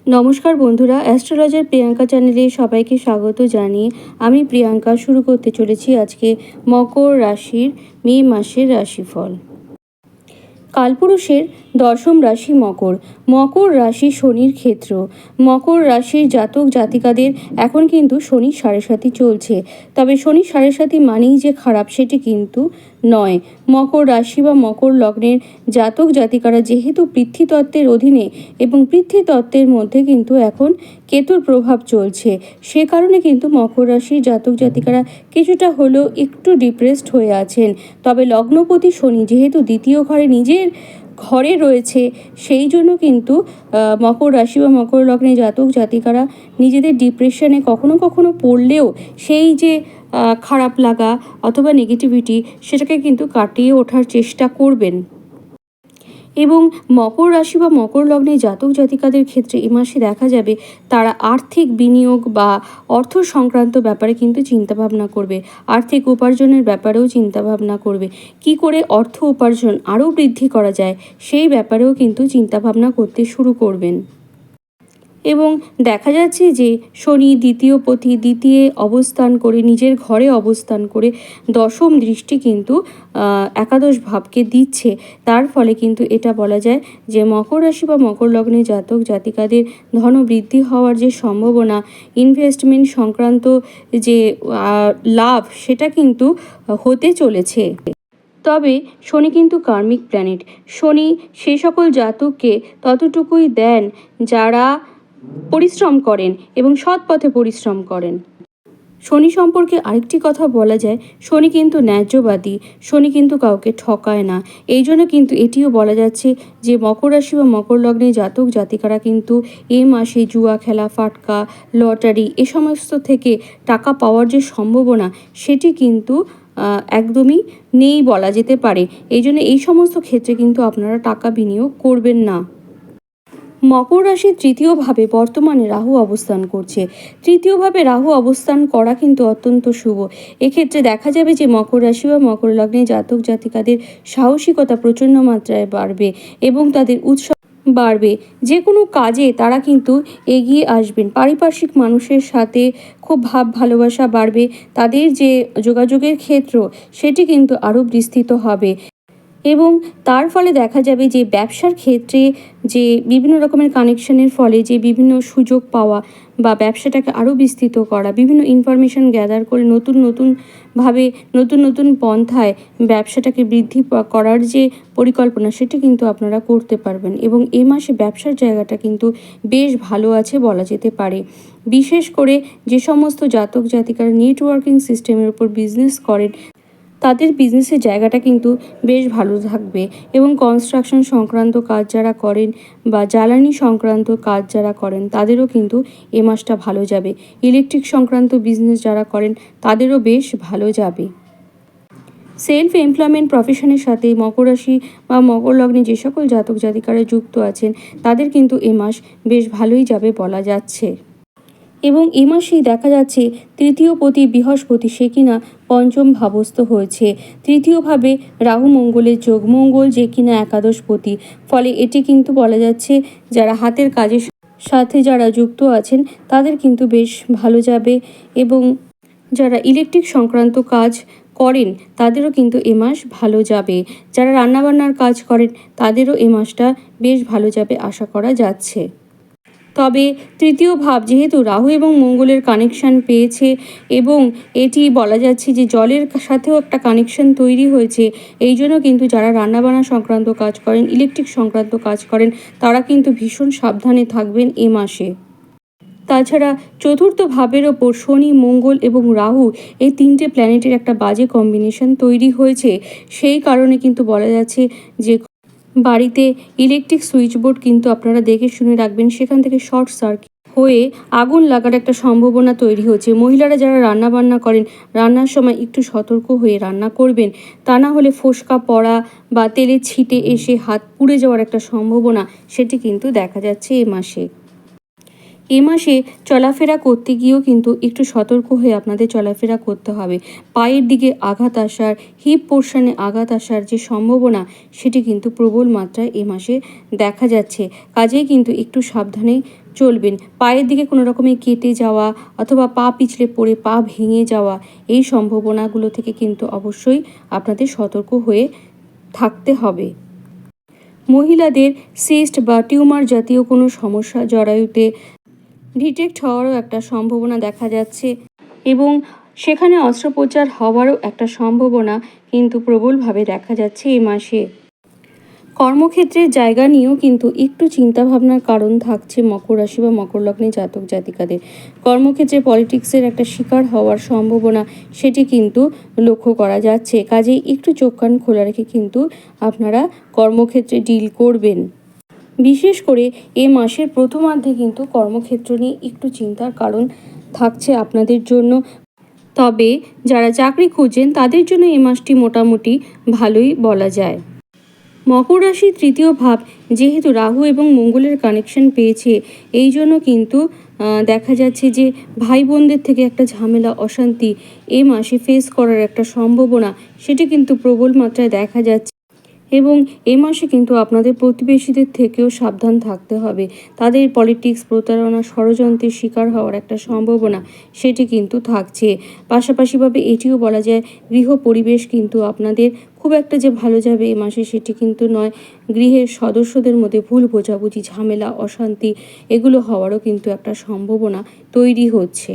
নমস্কার বন্ধুরা, অ্যাস্ট্রোলজার প্রিয়াঙ্কা চ্যানেলে সবাইকে স্বাগত জানিয়ে আমি প্রিয়াঙ্কা শুরু করতে চলেছি আজকে মকর রাশির মে মাসের রাশিফল। কালপুরুষের দশম রাশি মকর। মকর রাশি শনির ক্ষেত্র। মকর রাশির জাতক জাতিকাদের এখন কিন্তু শনি সাড়ে সাতি চলছে, তবে শনি সাড়ে সাতি মানেই যে খারাপ সেটি কিন্তু নয়। মকর রাশি বা মকর লগ্নের জাতক জাতিকারা যেহেতু পৃথ্বীতত্ত্বের অধীনে এবং পৃথ্বীতত্ত্বের মধ্যে কিন্তু এখন কেতুর প্রভাব চলছে, সে কারণে কিন্তু মকর রাশির জাতক জাতিকারা কিছুটা হলেও একটু ডিপ্রেসড হয়ে আছেন। তবে লগ্নপতি শনি যেহেতু দ্বিতীয় ঘরে নিজের ঘরে রয়েছে, সেই জন্য কিন্তু মকর রাশি বা মকর লগ্নে জাতক জাতিকারা নিজেদের ডিপ্রেশনে কখনো কখনো পড়লেও সেই যে খারাপ লাগা অথবা নেগেটিভিটি সেটাকে কিন্তু কাটিয়ে ওঠার চেষ্টা করবেন। এবং মকর রাশি বা মকর লগ্নে জাতক জাতিকাদের ক্ষেত্রে এ মাসে দেখা যাবে তারা আর্থিক বিনিয়োগ বা অর্থ সংক্রান্ত ব্যাপারে কিন্তু চিন্তাভাবনা করবে। আর্থিক উপার্জনের ব্যাপারেও চিন্তাভাবনা করবে। কি করে অর্থ উপার্জন আরও বৃদ্ধি করা যায় সেই ব্যাপারেও কিন্তু চিন্তাভাবনা করতে শুরু করবেন। এবং দেখা যাচ্ছে যে শনি দ্বিতীয় অবস্থান করে নিজের ঘরে অবস্থান করে দশম দৃষ্টি কিন্তু একাদশ ভাবকে দিচ্ছে। তার ফলে কিন্তু এটা বলা যায় যে মকর রাশি বা মকর লগ্নে জাতক জাতিকাদের ধনবৃদ্ধি হওয়ার যে সম্ভাবনা, ইনভেস্টমেন্ট সংক্রান্ত যে লাভ সেটা কিন্তু হতে চলেছে। তবে শনি কিন্তু কার্মিক প্ল্যানেট। শনি সে সকল জাতককে ততটুকুই দেন যারা পরিশ্রম করেন এবং সৎ পথে পরিশ্রম করেন। শনি সম্পর্কে আরেকটি কথা বলা যায়, শনি কিন্তু ন্যায্যবাদী, শনি কিন্তু কাউকে ঠকায় না। এই জন্য কিন্তু এটিও বলা যাচ্ছে যে মকর রাশি বা মকর লগ্নে জাতক জাতিকারা কিন্তু এই মাসে জুয়া খেলা, ফাটকা, লটারি এ সমস্ত থেকে টাকা পাওয়ার যে সম্ভাবনা সেটি কিন্তু একদমই নেই বলা যেতে পারে। এই জন্য এই সমস্ত ক্ষেত্রে কিন্তু আপনারা টাকা বিনিয়োগ করবেন না। মকর রাশির তৃতীয়ভাবে বর্তমানে রাহু অবস্থান করছে। তৃতীয়ভাবে রাহু অবস্থান করা কিন্তু অত্যন্ত শুভ। এক্ষেত্রে দেখা যাবে যে মকর রাশি বা মকর লগ্নে জাতক জাতিকাদের সাহসিকতা প্রচণ্ড মাত্রায় বাড়বে এবং তাদের উৎসাহ বাড়বে। যে কোনো কাজে তারা কিন্তু এগিয়ে আসবেন। পারিপার্শ্বিক মানুষের সাথে খুব ভাব ভালোবাসা বাড়বে। তাদের যে যোগাযোগের ক্ষেত্র সেটি কিন্তু আরও বিস্তৃত হবে এবং তার ফলে দেখা যাবে যে ব্যবসার ক্ষেত্রে যে বিভিন্ন রকমের কানেকশনের ফলে যে বিভিন্ন সুযোগ পাওয়া বা ব্যবসাটাকে আরও বিস্তৃত করা, বিভিন্ন ইনফরমেশন গ্যাদার করে নতুনভাবে নতুন পন্থায় ব্যবসাটাকে বৃদ্ধি করার যে পরিকল্পনা সেটি কিন্তু আপনারা করতে পারবেন এবং এ মাসে ব্যবসার জায়গাটা কিন্তু বেশ ভালো আছে বলা যেতে পারে। বিশেষ করে যে সমস্ত জাতক জাতিকারা নেটওয়ার্কিং সিস্টেমের উপর বিজনেস করেন তাদের বিজনেসের জায়গাটা কিন্তু বেশ ভালো থাকবে এবং কনস্ট্রাকশন সংক্রান্ত কাজ যারা করেন বা জ্বালানি সংক্রান্ত কাজ যারা করেন তাদেরও কিন্তু এ মাসটা ভালো যাবে। ইলেকট্রিক সংক্রান্ত বিজনেস যারা করেন তাদেরও বেশ ভালো যাবে। সেলফ এমপ্লয়মেন্ট প্রফেশনের সাথে মকর রাশি বা মকর লগ্নে যে সকল জাতক জাতিকারা যুক্ত আছেন তাদের কিন্তু এ মাস বেশ ভালোই যাবে বলা যাচ্ছে। এবং এ মাসেই দেখা যাচ্ছে তৃতীয় পতি বৃহস্পতি সে কিনা পঞ্চম ভাবস্থ হয়েছে। তৃতীয়ভাবে রাহু মঙ্গলের যোগ, মঙ্গল যে কিনা একাদশপতি। ফলে এটি কিন্তু বলা যাচ্ছে যারা হাতের কাজের সাথে যারা যুক্ত আছেন তাদের কিন্তু বেশ ভালো যাবে এবং যারা ইলেকট্রিক সংক্রান্ত কাজ করেন তাদেরও কিন্তু এ মাস ভালো যাবে। যারা রান্নাবান্নার কাজ করেন তাদেরও এ মাসটা বেশ ভালো যাবে আশা করা যাচ্ছে। তবে তৃতীয় ভাব যেহেতু রাহু এবং মঙ্গলের কানেকশান পেয়েছে এবং এটি বলা যাচ্ছে যে জলের সাথেও একটা কানেকশান তৈরি হয়েছে, এই জন্য কিন্তু যারা রান্নাবান্না সংক্রান্ত কাজ করেন, ইলেকট্রিক সংক্রান্ত কাজ করেন তারা কিন্তু ভীষণ সাবধানে থাকবেন এ মাসে। তাছাড়া চতুর্থ ভাবের ওপর শনি, মঙ্গল এবং রাহু এই তিনটে প্ল্যানেটের একটা বাজে কম্বিনেশন তৈরি হয়েছে। সেই কারণে কিন্তু বলা যাচ্ছে যে বাড়িতে ইলেকট্রিক সুইচ বোর্ড কিন্তু আপনারা দেখে শুনে রাখবেন, সেখান থেকে শর্ট সার্কিট হয়ে আগুন লাগার একটা সম্ভাবনা তৈরি হচ্ছে। মহিলারা যারা রান্নাবান্না করেন রান্নার সময় একটু সতর্ক হয়ে রান্না করবেন, তা না হলে ফোসকা পড়া বা তেলের ছিটে এসে হাত পুড়ে যাওয়ার একটা সম্ভাবনা সেটি কিন্তু দেখা যাচ্ছে এ মাসে। এ মাসে চলাফেরা করতে গিয়েও কিন্তু একটু সতর্ক হয়ে আপনাদের চলাফেরা করতে হবে। পায়ের দিকে আঘাত আসার, হিপ পোর্শনে আঘাত আসার যে সম্ভাবনা সেটি কিন্তু প্রবল মাত্রায় এ মাসে দেখা যাচ্ছে। কাজেই কিন্তু একটু সাবধানে চলবেন। পায়ের দিকে কোনো রকমে কেটে যাওয়া অথবা পা পিছলে পড়ে পা ভেঙে যাওয়া, এই সম্ভাবনাগুলো থেকে কিন্তু অবশ্যই আপনাদের সতর্ক হয়ে থাকতে হবে। মহিলাদের সিস্ট বা টিউমার জাতীয় কোনো সমস্যা জরায়ুতে ডিটেক্ট হওয়ারও একটা সম্ভাবনা দেখা যাচ্ছে এবং সেখানে অস্ত্রোপচার হওয়ারও একটা সম্ভাবনা কিন্তু প্রবলভাবে দেখা যাচ্ছে এই মাসে। কর্মক্ষেত্রের জায়গা নিয়েও কিন্তু একটু চিন্তাভাবনার কারণ থাকছে মকর রাশি বা মকর লগ্নে জাতক জাতিকাদের। কর্মক্ষেত্রে পলিটিক্সের একটা শিকার হওয়ার সম্ভাবনা সেটি কিন্তু লক্ষ্য করা যাচ্ছে। কাজেই একটু চোখ কান খোলা রেখে কিন্তু আপনারা কর্মক্ষেত্রে ডিল করবেন। বিশেষ করে এ মাসের প্রথমার্ধে কিন্তু কর্মক্ষেত্র নিয়ে একটু চিন্তার কারণ থাকছে আপনাদের জন্য। তবে যারা চাকরি খুঁজছেন তাদের জন্য এ মাসটি মোটামুটি ভালোই বলা যায়। মকর রাশির তৃতীয় ভাব যেহেতু রাহু এবং মঙ্গলের কানেকশন পেয়েছে, এই জন্য কিন্তু দেখা যাচ্ছে যে ভাই বোনদের থেকে একটা ঝামেলা অশান্তি এ মাসে ফেস করার একটা সম্ভাবনা সেটি কিন্তু প্রবল মাত্রায় দেখা যাচ্ছে এবং এ মাসে কিন্তু আপনাদের প্রতিবেশীদের থেকেও সাবধান থাকতে হবে। তাদের পলিটিক্স, প্রতারণা, ষড়যন্ত্রের শিকার হওয়ার একটা সম্ভাবনা সেটি কিন্তু থাকছে। পাশাপাশিভাবে এটিও বলা যায় গৃহ পরিবেশ কিন্তু আপনাদের খুব একটা যে ভালো যাবে এ মাসে সেটি কিন্তু নয়। গৃহের সদস্যদের মধ্যে ভুল বোঝাবুঝি, ঝামেলা, অশান্তি এগুলো হওয়ারও কিন্তু একটা সম্ভাবনা তৈরি হচ্ছে।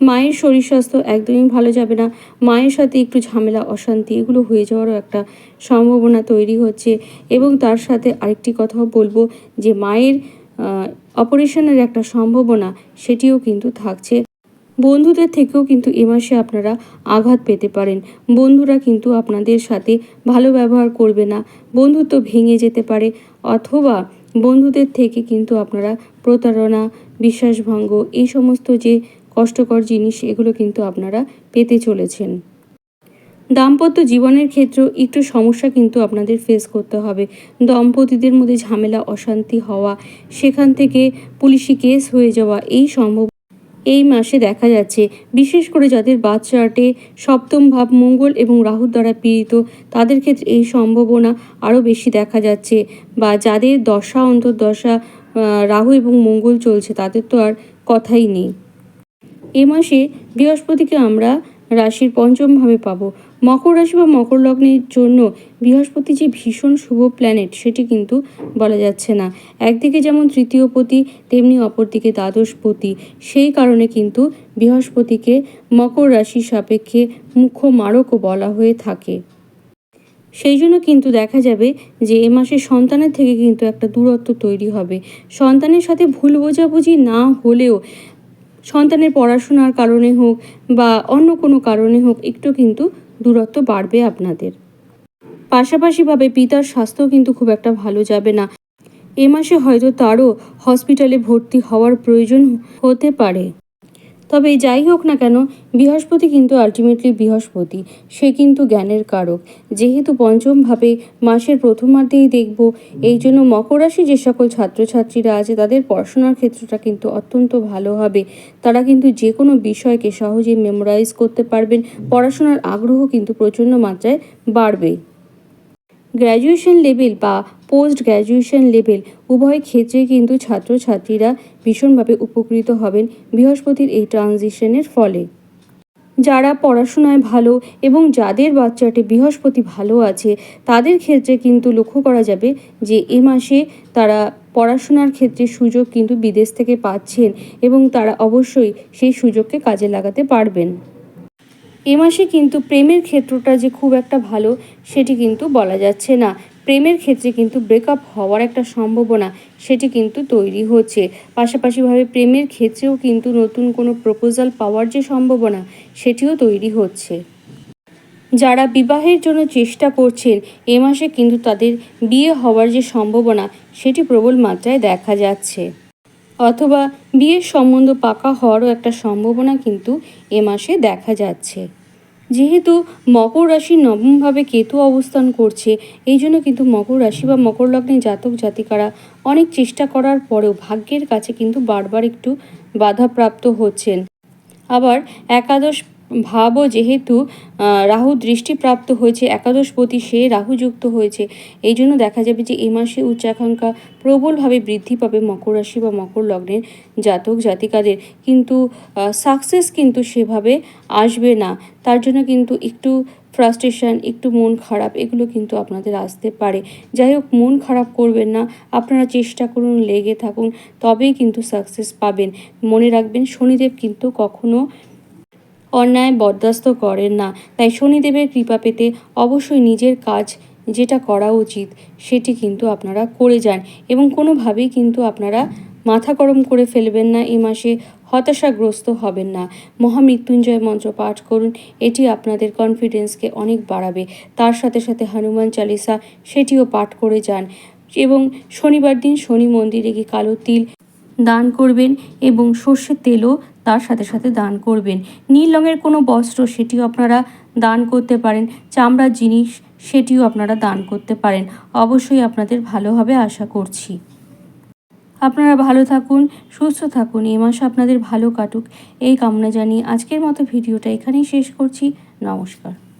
মায়ের শরীর স্বাস্থ্য একদমই ভালো যাবে না। মায়ের সাথে একটু ঝামেলা, অশান্তি এগুলো হয়ে যাওয়ারও একটা সম্ভাবনা তৈরি হচ্ছে এবং তার সাথে আরেকটি কথাও বলবো যে মায়ের অপারেশনের একটা সম্ভাবনা সেটিও কিন্তু থাকছে। বন্ধুদের থেকেও কিন্তু এ মাসে আপনারা আঘাত পেতে পারেন। বন্ধুরা কিন্তু আপনাদের সাথে ভালো ব্যবহার করবে না, বন্ধুত্ব ভেঙে যেতে পারে অথবা বন্ধুদের থেকে কিন্তু আপনারা প্রতারণা, বিশ্বাসভঙ্গ এই সমস্ত যে কষ্টকর জিনিস এগুলো কিন্তু আপনারা পেতে চলেছেন। দাম্পত্য জীবনের ক্ষেত্রেও একটু সমস্যা কিন্তু আপনাদের ফেস করতে হবে। দম্পতিদের মধ্যে ঝামেলা, অশান্তি হওয়া, সেখান থেকে পুলিশি কেস হয়ে যাওয়া এই মাসে দেখা যাচ্ছে। বিশেষ করে যাদের বার্থ চার্টে সপ্তম ভাব মঙ্গল এবং রাহুর দ্বারা পীড়িত তাদের ক্ষেত্রে এই সম্ভাবনা আরও বেশি দেখা যাচ্ছে। বা যাদের দশা অন্তর্দশা রাহু এবং মঙ্গল চলছে তাদের তো আর কথাই নেই। এ মাসে বৃহস্পতিকে আমরা রাশির পঞ্চমভাবে পাবো। মকর রাশি বা মকর লগ্নের জন্য বৃহস্পতি যে ভীষণ শুভ প্ল্যানেট সেটি কিন্তু বলা যাচ্ছে না। একদিকে যেমন তৃতীয়পতি তেমনি অপরদিকে দ্বাদশপতি, সেই কারণে কিন্তু বৃহস্পতিকে মকর রাশির সাপেক্ষে মুখ্য মারকও বলা হয়ে থাকে। সেই জন্য কিন্তু দেখা যাবে যে এ মাসে সন্তানের থেকে কিন্তু একটা দূরত্ব তৈরি হবে। সন্তানের সাথে ভুল বোঝাবুঝি না হলেও সন্তানের পড়াশোনার কারণে হোক বা অন্য কোনো কারণে হোক একটু কিন্তু দূরত্ব বাড়বে আপনাদের। পাশাপাশিভাবে পিতার স্বাস্থ্য কিন্তু খুব একটা ভালো যাবে না। এ মাসে হয়তো তারও হসপিটালে ভর্তি হওয়ার প্রয়োজন হতে পারে। তবে যাই হোক না কেন, বৃহস্পতি কিন্তু আলটিমেটলি বৃহস্পতি, সে কিন্তু জ্ঞানের কারক। যেহেতু পঞ্চমভাবে মাসের প্রথমার্ধেই দেখব, এই জন্য মকর রাশি যে সকল ছাত্রছাত্রীরা আছে তাদের পড়াশোনার ক্ষেত্রটা কিন্তু অত্যন্ত ভালো হবে। তারা কিন্তু যে কোনো বিষয়কে সহজেই মেমোরাইজ করতে পারবেন, পড়াশোনার আগ্রহ কিন্তু প্রচণ্ড মাত্রায় বাড়বে। গ্র্যাজুয়েশন লেভেল বা পোস্ট গ্র্যাজুয়েশন লেভেল উভয় ক্ষেত্রে কিন্তু ছাত্রছাত্রীরা ভীষণভাবে উপকৃত হবেন বৃহস্পতির এই ট্রানজিশনের ফলে। যারা পড়াশোনায় ভালো এবং যাদের বাচ্চাটে বৃহস্পতি ভালো আছে তাদের ক্ষেত্রে কিন্তু লক্ষ্য করা যাবে যে এ মাসে তারা পড়াশোনার ক্ষেত্রে সুযোগ কিন্তু বিদেশ থেকে পাচ্ছেন এবং তারা অবশ্যই সেই সুযোগকে কাজে লাগাতে পারবেন। এ মাসে কিন্তু প্রেমের ক্ষেত্রটা যে খুব একটা ভালো সেটি কিন্তু বলা যাচ্ছে না। প্রেমের ক্ষেত্রে কিন্তু ব্রেকআপ হওয়ার একটা সম্ভাবনা সেটি কিন্তু তৈরি হচ্ছে। পাশাপাশিভাবে প্রেমের ক্ষেত্রেও কিন্তু নতুন কোনো প্রপোজাল পাওয়ার যে সম্ভাবনা সেটিও তৈরি হচ্ছে। যারা বিবাহের জন্য চেষ্টা করছেন এ মাসে কিন্তু তাদের বিয়ে হওয়ার যে সম্ভাবনা সেটি প্রবল মাত্রায় দেখা যাচ্ছে, অথবা বিয়ের সম্বন্ধ পাকা হওয়ারও একটা সম্ভাবনা কিন্তু এ মাসে দেখা যাচ্ছে। যেহেতু মকর রাশির নবমভাবে কেতু অবস্থান করছে, এই জন্য কিন্তু মকর রাশি বা মকর লগ্নে জাতক জাতিকারা অনেক চেষ্টা করার পরেও ভাগ্যের কাছে কিন্তু বারবার একটু বাধাপ্রাপ্ত হচ্ছেন। আবার একাদশ ভাবও যেহেতু রাহু দৃষ্টিপ্রাপ্ত হয়েছে, একাদশপতি সে রাহুযুক্ত হয়েছে, এই জন্য দেখা যাবে যে এই মাসে উচ্চাকাঙ্ক্ষা প্রবলভাবে বৃদ্ধি পাবে মকর রাশি বা মকর লগ্নের জাতক জাতিকাদের। কিন্তু সাকসেস কিন্তু সেভাবে আসবে না, তার জন্য কিন্তু একটু ফ্রাস্ট্রেশন, একটু মন খারাপ এগুলো কিন্তু আপনাদের আসতে পারে। যাই হোক, মন খারাপ করবেন না, আপনারা চেষ্টা করুন, লেগে থাকুন, তবেই কিন্তু সাকসেস পাবেন। মনে রাখবেন, শনিদেব কিন্তু কখনো অন্যায় বরদাস্ত করেন না। তাই শনিদেবের কৃপা পেতে অবশ্যই নিজের কাজ যেটা করা উচিত সেটি কিন্তু আপনারা করে যান, এবং কোনোভাবেই কিন্তু আপনারা মাথা গরম করে ফেলবেন না, এই মাসে হতাশাগ্রস্ত হবেন না। মহামৃত্যুঞ্জয় মন্ত্র পাঠ করুন, এটি আপনাদের কনফিডেন্সকে অনেক বাড়াবে। তার সাথে সাথে হনুমান চালিসা সেটিও পাঠ করে যান, এবং শনিবার দিন শনি মন্দিরে গিয়ে কালো তিল দান করবেন, এবং সর্ষের তেলও তার সাথে সাথে দান করবেন। নীল রঙের কোনো বস্ত্র সেটিও আপনারা দান করতে পারেন, চামড়ার জিনিস সেটিও আপনারা দান করতে পারেন। অবশ্যই আপনাদের ভালো হবে আশা করছি। আপনারা ভালো থাকুন, সুস্থ থাকুন, এ মাস আপনাদের ভালো কাটুক এই কামনা জানিয়ে আজকের মতো ভিডিওটা এখানেই শেষ করছি। নমস্কার।